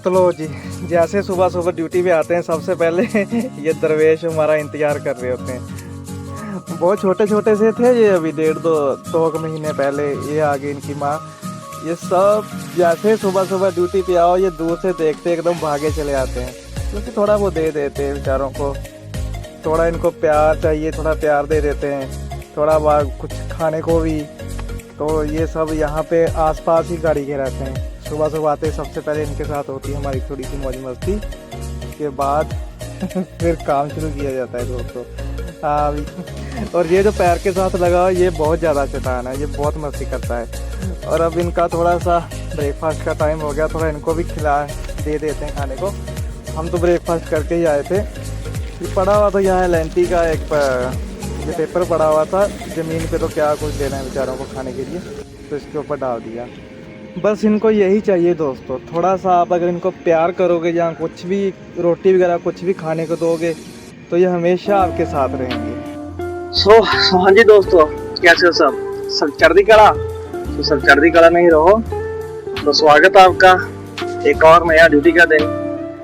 तो लो जी, जैसे सुबह सुबह ड्यूटी पे आते हैं सबसे पहले ये दरवेश हमारा इंतज़ार कर रहे होते हैं। बहुत छोटे छोटे से थे ये, अभी 1.5-2 महीने पहले ये आ गई इनकी माँ। ये सब जैसे सुबह सुबह ड्यूटी पे आओ ये दूर से देखते एकदम भागे चले आते हैं, क्योंकि थोड़ा वो दे देते हैं बेचारों को, थोड़ा इनको प्यार चाहिए, थोड़ा प्यार दे देते हैं, थोड़ा कुछ खाने को भी। तो ये सब यहाँ पे आसपास ही गाड़ी के रहते हैं। सुबह सुबह आते सबसे पहले इनके साथ होती है हमारी थोड़ी सी मौज मस्ती, उसके बाद फिर काम शुरू किया जाता है दोस्तों। और ये जो पैर के साथ लगा ये बहुत ज़्यादा शैतान है, ये बहुत मस्ती करता है। और अब इनका थोड़ा सा ब्रेकफास्ट का टाइम हो गया, थोड़ा इनको भी दे देते हैं खाने को। हम तो ब्रेकफास्ट करके ही आए थे। ये पड़ा हुआ तो यहाँ लेंटी का एक ये पेपर पड़ा हुआ था ज़मीन पे, तो क्या कुछ देना है बेचारों को खाने के लिए, तो इसके ऊपर डाल दिया। बस इनको यही चाहिए दोस्तों, थोड़ा सा आप अगर इनको प्यार करोगे या कुछ भी रोटी वगैरह कुछ भी खाने को दोगे तो ये हमेशा आपके साथ रहेंगे। हाँ जी दोस्तों, कैसे हो सब चढ़ती कला? तो सब चढ़ती कला में ही रहो। तो स्वागत है आपका एक और नया ड्यूटी का दिन।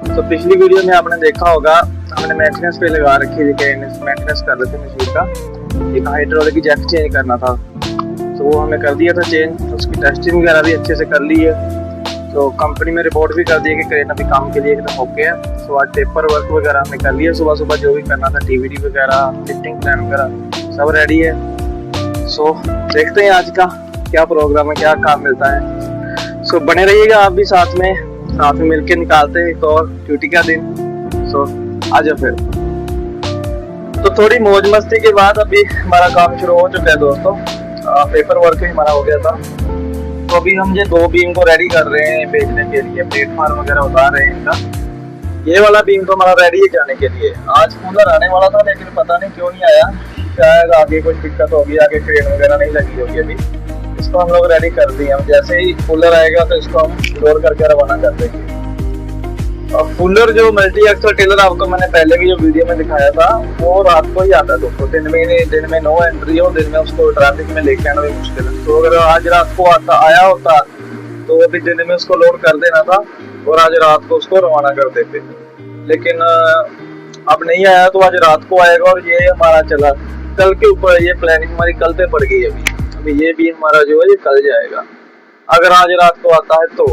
तो पिछली वीडियो में आपने देखा होगा हमने मेंटेनेंस पे लगा रखी थी, मेंटेनेंस कर रहे थे मशीन का, एक हाइड्रोलिक की जैक चेंज करना था, तो वो हमने कर दिया था चेंज। उसकी टेस्टिंग वगैरह भी अच्छे से कर ली है, तो कंपनी में रिपोर्ट भी कर दी है कि क्रेन अभी काम के लिए एकदम ओके है। तो आज पेपर वर्क वगैरह हमने कर लिया, सुबह सुबह जो भी करना था, टीवीडी वगैरह, फिटिंग प्लान वगैरह सब रेडी है। सो देखते हैं आज का क्या प्रोग्राम है, क्या काम मिलता है। सो बने रहिएगा आप भी साथ में मिलकर निकालते हैं एक और ड्यूटी का दिन। सो आ जाओ फिर। तो थोड़ी मौज मस्ती के बाद अभी हमारा काम शुरू हो चुका है दोस्तों। पेपर वर्क भी हमारा हो गया था, तो अभी हम ये 2 बीम को रेडी कर रहे हैं भेजने के लिए, प्लेटफॉर्म वगैरह उतार रहे हैं इनका। ये वाला बीम तो हमारा रेडी है जाने के लिए। आज कूलर आने वाला था लेकिन पता नहीं क्यों नहीं आया, शायद आगे कुछ दिक्कत होगी, आगे क्रेन वगैरह नहीं लगी होगी अभी। इसको हम लोग रेडी कर दिए। हम जैसे ही कूलर आएगा तो इसको हम लोड करके रवाना कर देंगे। और कूलर जो मल्टी एक्सल टेलर आपको मैंने पहले भी जो वीडियो में दिखाया था वो रात को ही आता है दोस्तों। दिन में नो एंट्री हो, दिन में उसको ट्रैफिक में लेके आना भी मुश्किल है। तो अगर आज रात को आया होता तो अभी दिन में उसको लोड कर देना था और आज रात को उसको रवाना कर देते, लेकिन अब नहीं आया तो आज रात को आएगा। और ये हमारा चला कल के ऊपर, ये प्लानिंग हमारी कल पे पड़ गई अभी ये भी हमारा जो है ये कल जाएगा अगर आज रात को आता है तो।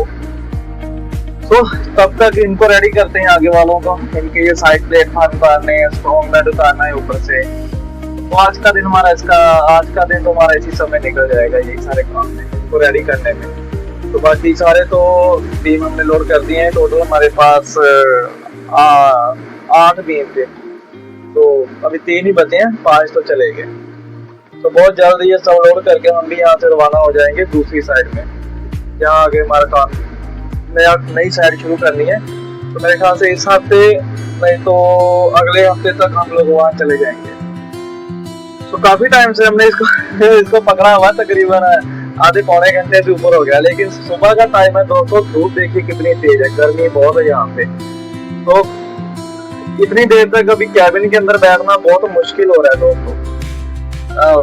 तब तक इनको रेडी करते हैं आगे वालों को, इनके ये साइड प्लेटफॉर्म उतारने हैं, स्ट्रॉन्ग बेड उतारना है ऊपर से। तो आज का दिन तो हमारा इसी समय निकल जाएगा यही सारे काम में, इनको रेडी करने में। तो बाकी सारे तो बीम हमने लोड कर दिए हैं। टोटल हमारे पास 8 बीम थे, तो अभी 3 ही बचे हैं, 5 तो चले गए। तो बहुत जल्द ये सब लोड करके हम भी यहाँ से रवाना हो जाएंगे दूसरी साइड में, जहाँ आगे हमारा काम नई साइड शुरू करनी है। तो मेरे ख्याल से इस हफ्ते नहीं तो अगले हफ्ते तक हम लोग वहाँ चले जाएंगे। तो काफी टाइम से हमने इसको पकड़ा हुआ, तकरीबन आधे पौने घंटे से ऊपर हो गया। लेकिन सुबह का टाइम है दोस्तों, धूप देखिए कितनी तेज है, गर्मी बहुत है यहाँ पे। तो इतनी देर तक अभी कैबिन के अंदर बैठना बहुत मुश्किल हो रहा है दोस्तों।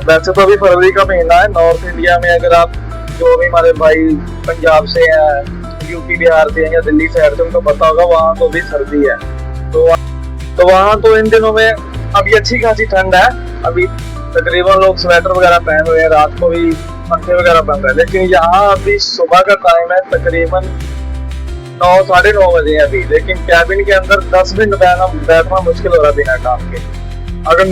वैसे तो अभी फरवरी का महीना है, नॉर्थ इंडिया में अगर आप जो भी हमारे भाई पंजाब से हैं, यूपी बिहार से या दिल्ली शहर से, उनको पता होगा वहाँ तो भी सर्दी है। तो वहाँ तो इन दिनों में अभी अच्छी खासी ठंड है। अभी तकरीबन लोग स्वेटर वगैरह पहन रहे हैं, रात को भी पंखे वगैरह पहन रहे हैं। लेकिन यहाँ अभी सुबह का टाइम है, तकरीबन 9-9:30 बजे अभी, लेकिन कैबिन के अंदर 10 मिनट बैठना मुश्किल हो रहा है बिना काम के। अगर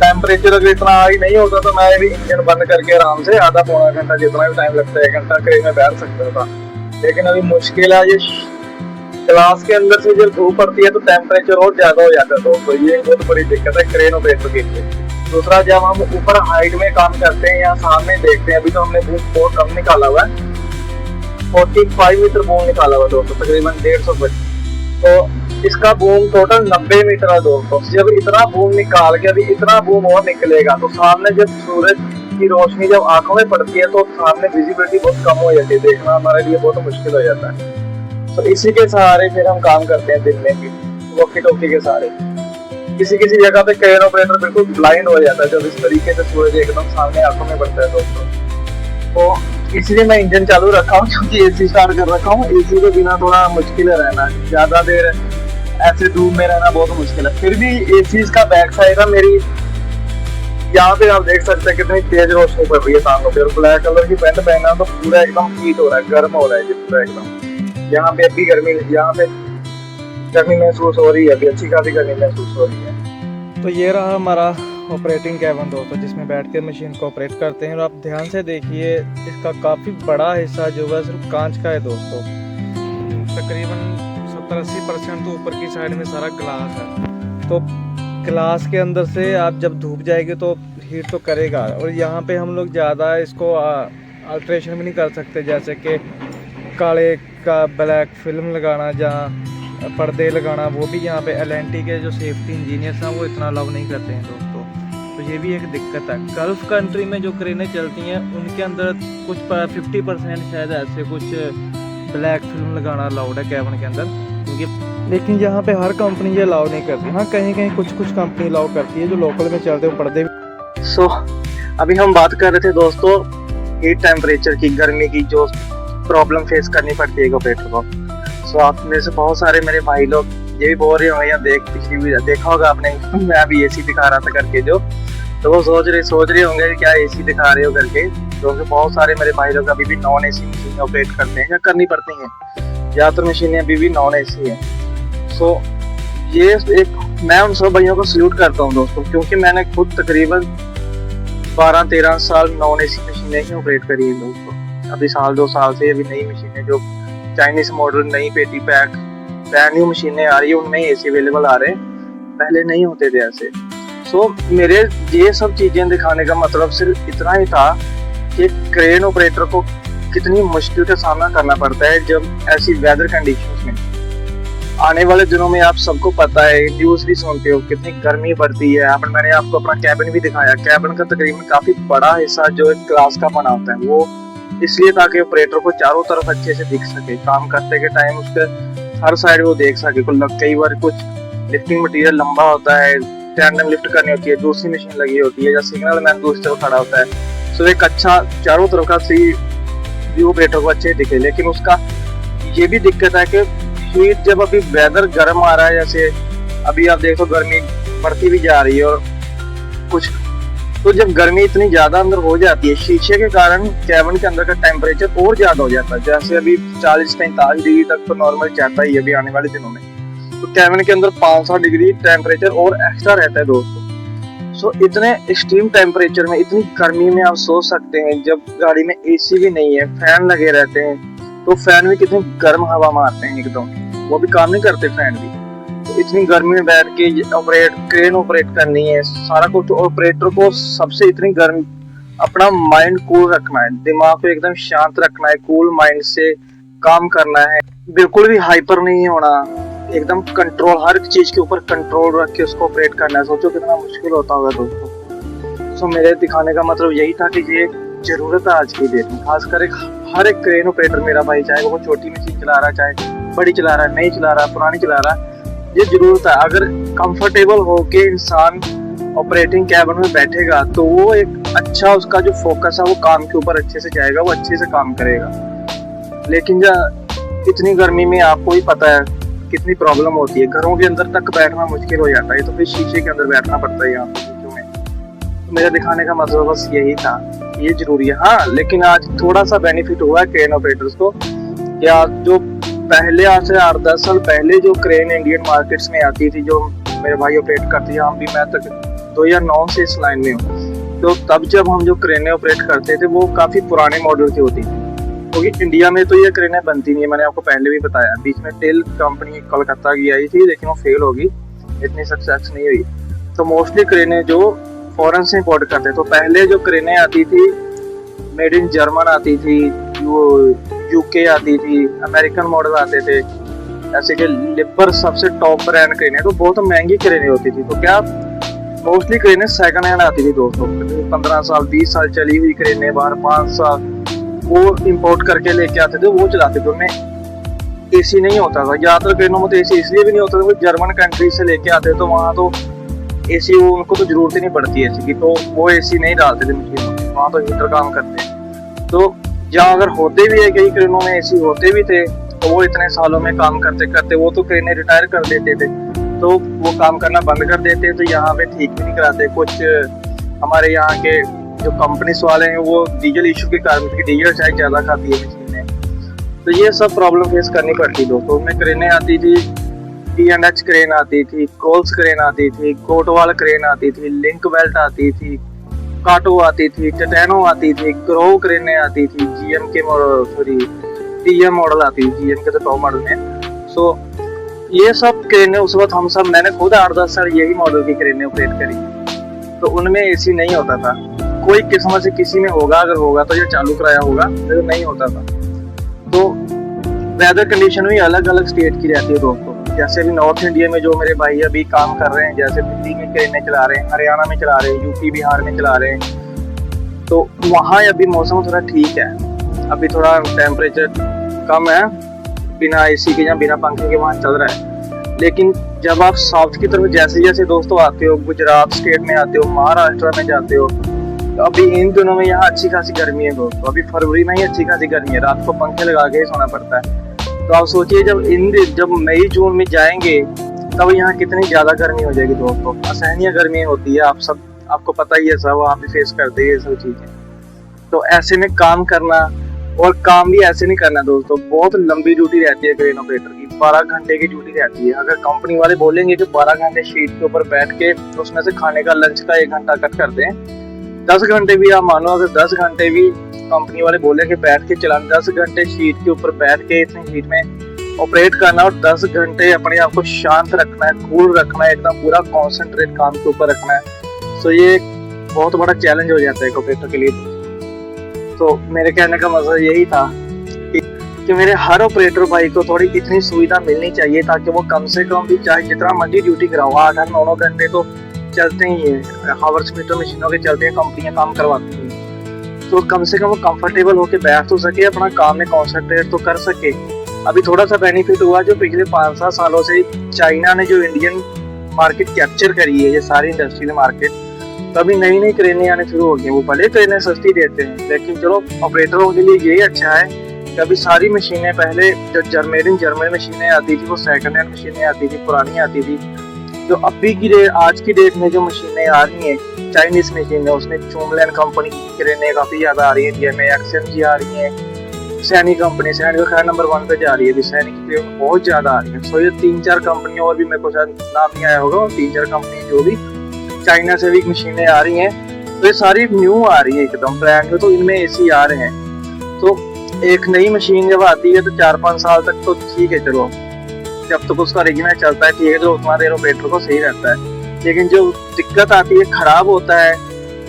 टेम्परेचर अगर इतना हाई नहीं होता तो मैं भी इंजन बंद करके आराम से आधा पौना घंटा, जितना भी टाइम लगता है 1 घंटा क्रेन में बैठ सकता था। लेकिन अभी मुश्किल है, ये क्लास के अंदर से जब धूप पड़ती है तो टेम्परेचर और ज्यादा हो जाता है, तो ये बहुत बड़ी दिक्कत है क्रेन ऑपरेटर के लिए। दूसरा, जब हम ऊपर हाइट में काम करते हैं या सामने देखते हैं, अभी तो हमने बूम बहुत कम निकाला हुआ है, 45 मीटर बूम निकाला हुआ दोस्तों, तकरीबन 150 फुट। तो इसका बूम टोटल 90 मीटर है दोस्तों। जब इतना बूम निकाल के अभी इतना बूम और निकलेगा तो सामने जब सूरज की रोशनी जब आंखों में पड़ती है तो सामने विजिबिलिटी बहुत कम हो जाती है, देखना हमारे लिए बहुत मुश्किल हो जाता है। तो इसी के सहारे फिर हम काम करते हैं दिन में भी, वॉकी टॉकी के सहारे। किसी जगह पे क्रेन ऑपरेटर बिल्कुल ब्लाइंड हो जाता है जब इस तरीके से सूरज एकदम सामने आंखों में पड़ता है दोस्तों। तो इसलिए मैं इंजन चालू रखा हूँ क्योंकि एसी स्टार्ट कर रखा हूँ। एसी के बिना थोड़ा मुश्किल है रहना, ज्यादा देर ऐसे धूप में रहना बहुत मुश्किल है। फिर भी एसी का बैक साइड है मेरी, यहाँ पे आप देख सकते हैं कितनी तेज रोशनी पड़ रही है सामने पे, और ब्लैक कलर की पैंट पहना तो पूरा एकदम हीट हो रहा है, गर्म हो रहा है ये पूरा एकदम। यहाँ पे भी गर्मी, यहाँ पे गर्मी महसूस हो रही है, अभी अच्छी खासी गर्मी महसूस हो रही है। तो ये रहा हमारा ऑपरेटिंग कैबिन दोस्तों, जिसमें बैठ के मशीन को ऑपरेट करते हैं। और आप ध्यान से देखिए, इसका काफ़ी बड़ा हिस्सा जो है सिर्फ कांच का है दोस्तों। तकरीबन 70-80% तो ऊपर की साइड में सारा ग्लास है। तो ग्लास के अंदर से आप जब धूप जाएगी तो हीट तो करेगा। और यहाँ पे हम लोग ज़्यादा इसको अल्ट्रेशन भी नहीं कर सकते, जैसे कि काले का ब्लैक फिल्म लगाना, जहाँ पर्दे लगाना, वो भी यहाँ पे LNT के जो सेफ्टी इंजीनियर्स हैं वो इतना अलाउ नहीं करते हैं दोस्तों। तो ये भी एक दिक्कत है। गल्फ़ कंट्री में जो क्रेनें चलती हैं उनके अंदर कुछ 50% शायद ऐसे कुछ ब्लैक फिल्म लगाना अलाउड है कैबिन के अंदर, क्योंकि लेकिन यहाँ पे हर कंपनी ये अलाउ नहीं करती। हाँ, कहीं कहीं कुछ कंपनी अलाउ करती है जो लोकल में चलते हैं पर्दे। सो अभी हम बात कर रहे थे दोस्तों हीट टेम्परेचर की, गर्मी की जो प्रॉब्लम फेस करनी पड़ती है ऑपरेटर को। सो आप में से बहुत सारे मेरे भाई लोग ये भी बोल रहे होंगे, या पिछली वीडियो देखा होगा आपने, मैं अभी एसी दिखा रहा था करके जो, तो वो सोच रहे होंगे क्या एसी दिखा रहे हो करके। क्योंकि बहुत सारे मेरे भाई लोग अभी भी नॉन एसी मशीन ऑपरेट करते हैं या करनी पड़ती हैं, ज़्यादातर मशीनें अभी भी नॉन एसी हैं। सो ये एक मैं उन सब भाइयों को सल्यूट करता हूँ दोस्तों, क्योंकि मैंने खुद तकरीबन 12-13 साल नॉन एसी मशीनें ही ऑपरेट करी हैं दोस्तों। अभी 1-2 साल से अभी नई मशीनें जो चाइनीज मॉडल, नई पेटी पैक ब्रांड न्यू मशीनें आ रही है, उनमें एसी अवेलेबल आ रहे हैं, पहले नहीं होते थे ऐसे। सो मेरे ये सब चीज़ें दिखाने का मतलब सिर्फ इतना ही था कि क्रेन ऑपरेटर को कितनी मुश्किल का सामना करना पड़ता है जब ऐसी वेदर कंडीशंस में। आने वाले दिनों में आप सबको पता है, न्यूज़ भी सुनते हो, कितनी गर्मी बढ़ती है। मैंने आपको अपना कैबिन भी दिखाया, कैबिन का तकरीबन काफ़ी बड़ा हिस्सा जो एक ग्लास का बना होता है, वो इसलिए ताकि ऑपरेटर को चारों तरफ अच्छे से दिख सके, काम करते के टाइम उसके हर साइड वो देख सके। कई बार कुछ लिफ्टिंग मटेरियल लंबा होता है, टैंडम लिफ्ट करनी होती है, दूसरी मशीन लगी होती है, या सिग्नल मैन दूसरी तरफ खड़ा होता है। सो एक अच्छा चारों तरफ का सी व्यू ऑपरेटर को अच्छे दिखे। लेकिन उसका ये भी दिक्कत है कि हीट, जब अभी वेदर गर्म आ रहा है, जैसे अभी आप देखो गर्मी बढ़ती भी जा रही है, और कुछ तो जब गर्मी इतनी ज्यादा अंदर हो जाती है, शीशे के कारण कैबिन के अंदर का टेम्परेचर और ज्यादा हो जाता है। जैसे अभी 40-45 डिग्री तक तो नॉर्मल जाता ही है अभी आने वाले दिनों में, तो कैबिन के अंदर 500 डिग्री टेम्परेचर और एक्स्ट्रा रहता है दोस्तों। सो इतने एक्सट्रीम टेम्परेचर में, इतनी गर्मी में आप सोच सकते हैं, जब गाड़ी में एसी भी नहीं है, फैन लगे रहते हैं, तो फैन भी कितनी गर्म हवा मारते हैं एकदम, वो भी काम नहीं करते फैन भी। इतनी गर्मी में बैठ के क्रेन ऑपरेट करनी है सारा कुछ, तो ऑपरेटर को सबसे इतनी गर्म अपना माइंड कूल रखना है, दिमाग को एकदम शांत रखना है, कूल माइंड से काम करना है, बिल्कुल भी हाइपर नहीं होना, एकदम कंट्रोल, हर चीज के ऊपर कंट्रोल रख के उसको ऑपरेट करना है। सोचो कितना मुश्किल होता होगा दोस्तों। सो मेरे दिखाने का मतलब यही था कि ये जरूरत है आज की डेट में, खासकर हर एक क्रेन ऑपरेटर मेरा भाई, चाहे वो छोटी मशीन चला रहा है, चाहे बड़ी चला रहा है, नई चला रहा है, पुरानी चला रहा है, ये जरूरत है। अगर कंफर्टेबल होके इंसान ऑपरेटिंग कैबिन में बैठेगा तो वो एक अच्छा, उसका जो फोकस है वो काम के ऊपर अच्छे से जाएगा, वो अच्छे से काम करेगा। लेकिन इतनी गर्मी में आपको ही पता है कितनी प्रॉब्लम होती है, घरों के अंदर तक बैठना मुश्किल हो जाता है, तो फिर शीशे के अंदर बैठना पड़ता है यहाँ पे। तो मेरा दिखाने का मतलब बस यही था, ये जरूरी है। हाँ, लेकिन आज थोड़ा सा बेनिफिट हुआ है क्रेन ऑपरेटर्स को, या जो पहले आज से 8-10 साल पहले जो क्रेन इंडियन मार्केट्स में आती थी, जो मेरे भाई ऑपरेट करती है, हम भी, मैं तक 2009 से इस लाइन में हूँ, तो तब जब हम जो क्रेनें ऑपरेट करते थे वो काफ़ी पुराने मॉडल की होती थी, क्योंकि इंडिया में तो ये क्रेनें बनती नहीं है। मैंने आपको पहले भी बताया, बीच में टेल कंपनी कोलकाता की आई थी, लेकिन वो फेल होगी, इतनी सक्सेस नहीं हुई। तो मोस्टली क्रेनें जो फॉरेन से इंपोर्ट करते, तो पहले जो क्रेनें आती थी मेड इन जर्मन आती थी, यूके आती थी, अमेरिकन मॉडल आते थे, ऐसे कि लिपर सबसे टॉप ब्रांड क्रेनें, तो बहुत महंगी क्रेनें होती थी। तो क्या मोस्टली क्रेनें सेकंड हैंड आती थी दोस्तों, 15 साल 20 साल चली हुई क्रेनें, बाहर 5 साल वो इंपोर्ट करके लेके आते थे, वो चलाते थे। उनमें एसी नहीं होता था, ज़्यादातर क्रेनों में तो एसी इसलिए भी नहीं होता था, वो जर्मन कंट्री से लेके आते, तो वहाँ तो एसी उनको तो जरूरत ही नहीं पड़ती एसी की, तो वो एसी नहीं डालते थे मशीन में, वहाँ तो हीटर काम करते हैं। तो जहाँ अगर होते भी है कई क्रेनों में एसी होते भी थे तो वो इतने सालों में काम करते करते वो तो क्रेनें रिटायर कर देते थे, तो वो काम करना बंद कर देते, तो यहाँ पे ठीक भी नहीं कराते। कुछ हमारे यहाँ के जो कंपनीज वाले हैं वो डीजल इशू के कारण, डीजल शायद ज़्यादा खाती है मशीनें, तो ये सब प्रॉब्लम फेस करनी पड़ती दोस्तों। उनमें क्रेनें आती थी, P&H क्रेन आती थी, कोल्स क्रेन आती थी, कोटवाल क्रेन आती थी, लिंक बेल्ट आती थी, काटो आती थी, टेटेनो आती थी, ग्रो क्रेनें आती थी, GM के सॉरी TM मॉडल आती थी, GM के तो टॉप मॉडल में। सो ये सब क्रेनें उस वक्त मैंने खुद 8-10 साल यही मॉडल की क्रेनें ऑपरेट करी, तो उनमें एसी नहीं होता था। कोई किस्मत से किसी में होगा, अगर होगा तो ये चालू कराया होगा, तो नहीं होता था। तो वेदर कंडीशन भी अलग अलग स्टेट की रहती है दोस्तों। जैसे अभी नॉर्थ इंडिया में जो मेरे भाई अभी काम कर रहे हैं, जैसे दिल्ली में क्रेनें चला रहे हैं, हरियाणा में चला रहे हैं, यूपी बिहार में चला रहे हैं, तो वहाँ अभी मौसम थोड़ा ठीक है, अभी थोड़ा टेम्परेचर कम है, बिना एसी के या बिना पंखे के वहाँ चल रहा है। लेकिन जब आप साउथ की तरफ जैसे जैसे दोस्तों आते हो, गुजरात स्टेट में आते हो, महाराष्ट्र में जाते हो, तो अभी इन दिनों में यहाँ अच्छी खासी गर्मी है दोस्तों। अभी फरवरी में ही अच्छी खासी गर्मी है, रात को पंखे लगा के ही सोना पड़ता है। तो आप सोचिए जब मई जून में जाएंगे तब यहाँ कितनी ज्यादा गर्मी हो जाएगी दोस्तों, असहनीय गर्मी होती है। आपको पता ही है, सब आप भी फेस करते हैं ये सब चीजें। तो ऐसे में काम करना, और काम भी ऐसे नहीं करना दोस्तों, बहुत लंबी ड्यूटी रहती है क्रेन ऑपरेटर की, 12 घंटे की ड्यूटी रहती है। अगर कंपनी वाले बोलेंगे कि 12 घंटे शीट के ऊपर बैठ के उसमें से खाने का लंच का 1 घंटा कट कर दें, 10 घंटे भी आप मानो, अगर 10 घंटे भी कंपनी वाले बोले कि बैठ के चलाना, 10 घंटे शीट के ऊपर बैठ के इतनी हीट में ऑपरेट करना, और 10 घंटे अपने आप को शांत रखना है, कूल रखना है, एकदम पूरा कॉन्सेंट्रेट काम के ऊपर रखना है, तो ये बहुत बड़ा चैलेंज हो जाता है ऑपरेटर के लिए। तो मेरे कहने का मतलब यही था कि मेरे हर ऑपरेटर भाई को थोड़ी इतनी सुविधा मिलनी चाहिए ताकि वो कम से कम भी, चाहे जितना मर्जी ड्यूटी कराओ, 8-9 घंटे तो चलते ही है, हावर्स मीटर मशीनों के चलते हैं, कंपनियां काम करवाती हैं, तो कम से कम वो कंफर्टेबल होकर बैठ तो सके, अपना काम में कॉन्सेंट्रेट तो कर सके। अभी थोड़ा सा बेनिफिट हुआ जो पिछले 5-7 सालों से चाइना ने जो इंडियन मार्केट कैप्चर करी है, ये सारी इंडस्ट्रियल मार्केट, तभी नई नई क्रेनें आने शुरू हो गई। वो भले क्रेनें सस्ती देते हैं, लेकिन चलो ऑपरेटरों के लिए यही अच्छा है कि अभी सारी मशीनें, पहले जो जर्मन मशीनें आती थी वो सेकंड हैंड मशीनें आती थी, पुरानी आती थी। जो अभी की आज की डेट में जो मशीनें आ रही हैं, चाइनीज मशीन है, उसमें चूमलैन कंपनी की क्रेनें काफी ज्यादा आ रही है इंडिया में, XMG आ रही है, सैनी कंपनी, सैनी तो खैर नंबर 1 पे जा रही है, अभी सैनी की क्रेन बहुत ज्यादा आ रही है। सो ये 3-4 कंपनियां, और भी मेरे को शायद नाम नहीं आया होगा, 3-4 कंपनी जो भी चाइना से भी मशीनें आ रही हैं, तो ये सारी न्यू आ रही है, एकदम ब्रांड न्यू, तो इनमें एसी आ रहे हैं। तो एक नई मशीन जब आती है तो 4-5 साल तक तो ठीक है, चलो जब तक उसका रेगिमेंट चलता है ठीक है, तो उतना देर ऑपरेटर को सही रहता है। लेकिन जो दिक्कत आती है, खराब होता है,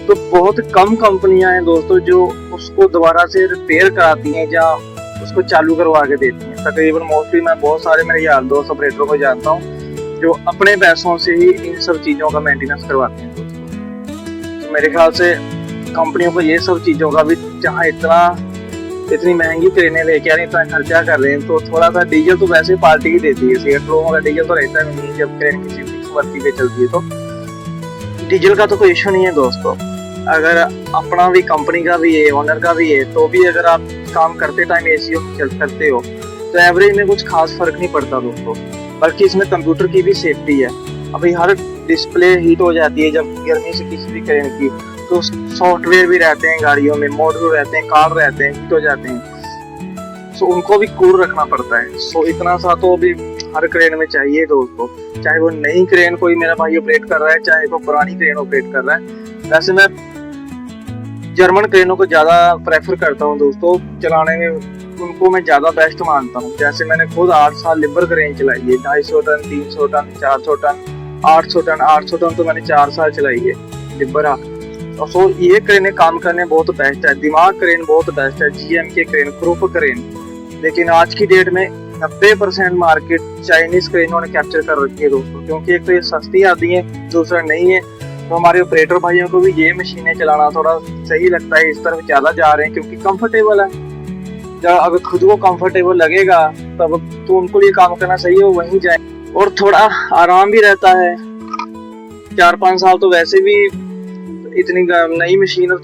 तो बहुत कम कंपनियां हैं दोस्तों जो उसको दोबारा से रिपेयर कराती हैं या उसको चालू करवा के देती हैं। तकरीबन मोस्टली मैं बहुत सारे मेरे यार दोस्त ऑपरेटरों को जानता हूँ जो अपने पैसों से ही इन सब चीज़ों का मेंटेनेंस करवाते हैं दोस्तों। तो मेरे ख्याल से कंपनियों को ये सब चीज़ों का भी, जहाँ इतनी महंगी क्रेनें लेके आ रही, इतना खर्चा कर रहे हैं, तो थोड़ा सा डीजल तो वैसे पार्टी ही देती है, 60 लोगों का डीजल तो रहता नहीं जब क्रेन किसी भर्ती पे चलती है, तो डीजल का तो कोई इशू नहीं है दोस्तों। अगर अपना भी, कंपनी का भी है, ओनर का भी है, तो भी अगर आप काम करते टाइम एसी करते हो तो एवरेज में कुछ खास फर्क नहीं पड़ता दोस्तों। बल्कि इसमें कंप्यूटर की भी सेफ्टी है। अभी हर डिस्प्ले हीट हो जाती है जब गर्मी से किसी भी क्रेन की, तो सॉफ्टवेयर भी रहते हैं गाड़ियों में, मॉड्यूल रहते हैं, कार रहते हैं, हीट हो जाते हैं, सो उनको भी कूल रखना पड़ता है। सो इतना सा तो अभी हर क्रेन में चाहिए दोस्तों, चाहे वो नई क्रेन कोई मेरा भाई ऑपरेट कर रहा है, चाहे वो पुरानी क्रेन ऑपरेट कर रहा है। वैसे मैं जर्मन क्रेनों को ज़्यादा प्रेफर करता हूँ दोस्तों, चलाने में उनको मैं ज़्यादा बेस्ट मानता हूँ। जैसे मैंने खुद 8 साल लिबर क्रेन चलाई है, 250 टन, 300 टन, 400 टन, 800 टन तो मैंने 4 साल चलाई है लिबर। और सो ये क्रेनें काम करने बहुत बेस्ट है, दिमाग क्रेन बहुत बेस्ट है, GM के क्रेन, ग्रुप क्रेन। लेकिन आज की डेट में 90% मार्केट चाइनीज क्रेनों ने कैप्चर कर रखी है दोस्तों, क्योंकि एक तो ये सस्ती आती है, दूसरा नहीं है। तो हमारे ऑपरेटर भाइयों को भी ये मशीनें चलाना थोड़ा सही लगता है, इस तरफ ज़्यादा जा रहे हैं क्योंकि कंफर्टेबल है। जब अगर खुद को कंफर्टेबल लगेगा तब तो उनको लिए काम करना सही है, वो वहीं जाए और थोड़ा आराम भी रहता है। 4-5 साल तो वैसे भी इतनी नई मशीन और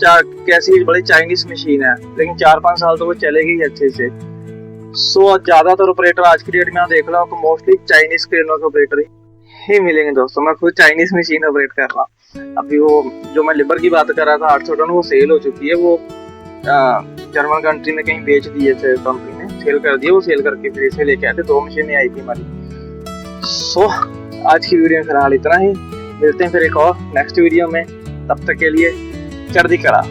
कैसी बड़ी चाइनीज मशीन है, लेकिन 4-5 साल तो वो चलेगी अच्छे से। सो ज्यादातर ऑपरेटर आज की डेट में आप देख लो आपको मोस्टली चाइनीज क्रेनों के ऑपरेटर ही मिलेंगे दोस्तों। मैं खुद चाइनीज मशीन ऑपरेट कर रहा हूँ। अभी वो जो मैं लिबर की बात कर रहा था 800 टन, वो सेल हो चुकी है। वो जर्मन कंट्री में कहीं बेच दिए थे, कंपनी ने सेल कर दिए। वो सेल करके फिर इसे लेके आए थे, 2 मशीनें आई थी हमारी। सो आज की वीडियो में फिलहाल इतना ही, मिलते हैं फिर एक और नेक्स्ट वीडियो में। तब तक के लिए चढ़ती करा।